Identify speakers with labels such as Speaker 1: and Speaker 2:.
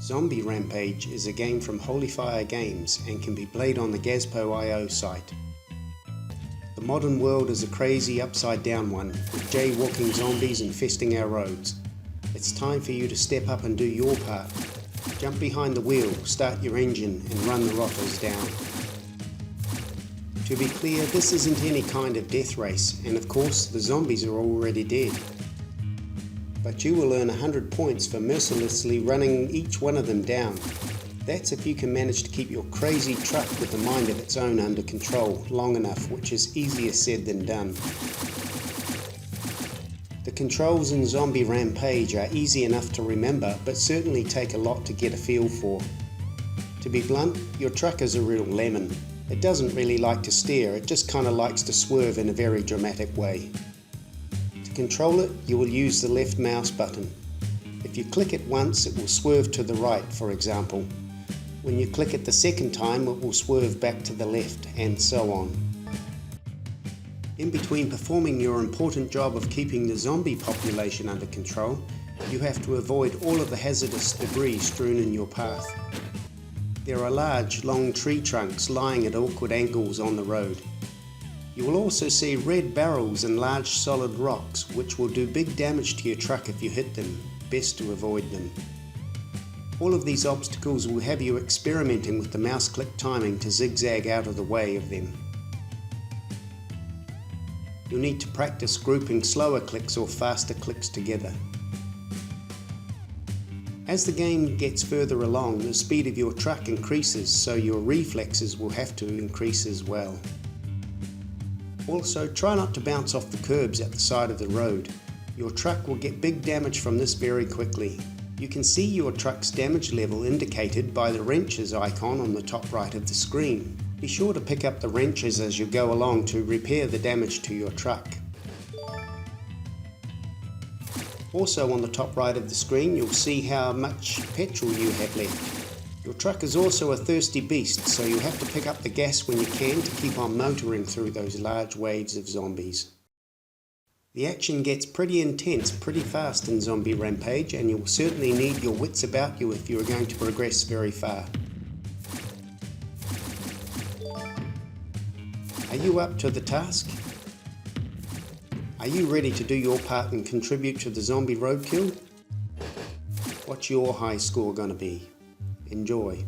Speaker 1: Zombie Rampage is a game from Holy Fire Games and can be played on the Gazpo IO site. The modern world is a crazy upside down one, with jaywalking zombies infesting our roads. It's time for you to step up and do your part. Jump behind the wheel, start your engine and run the rotters down. To be clear, this isn't any kind of death race, and of course the zombies are already dead. But you will earn 100 points for mercilessly running each one of them down. That's if you can manage to keep your crazy truck with a mind of its own under control long enough, which is easier said than done. The controls in Zombie Rampage are easy enough to remember, but certainly take a lot to get a feel for. To be blunt, your truck is a real lemon. It doesn't really like to steer, it just kinda likes to swerve in a very dramatic way. To control it, you will use the left mouse button. If you click it once, it will swerve to the right, for example. When you click it the second time, it will swerve back to the left, and so on. In between performing your important job of keeping the zombie population under control, you have to avoid all of the hazardous debris strewn in your path. There are large, long tree trunks lying at awkward angles on the road. You will also see red barrels and large solid rocks, which will do big damage to your truck if you hit them. Best to avoid them. All of these obstacles will have you experimenting with the mouse click timing to zigzag out of the way of them. You'll need to practice grouping slower clicks or faster clicks together. As the game gets further along, the speed of your truck increases, so your reflexes will have to increase as well. Also, try not to bounce off the curbs at the side of the road. Your truck will get big damage from this very quickly. You can see your truck's damage level indicated by the wrenches icon on the top right of the screen. Be sure to pick up the wrenches as you go along to repair the damage to your truck. Also on the top right of the screen, you'll see how much petrol you have left. Your truck is also a thirsty beast, so you have to pick up the gas when you can to keep on motoring through those large waves of zombies. The action gets pretty intense pretty fast in Zombie Rampage, and you'll certainly need your wits about you if you are going to progress very far. Are you up to the task? Are you ready to do your part and contribute to the zombie roadkill? What's your high score gonna be? Enjoy.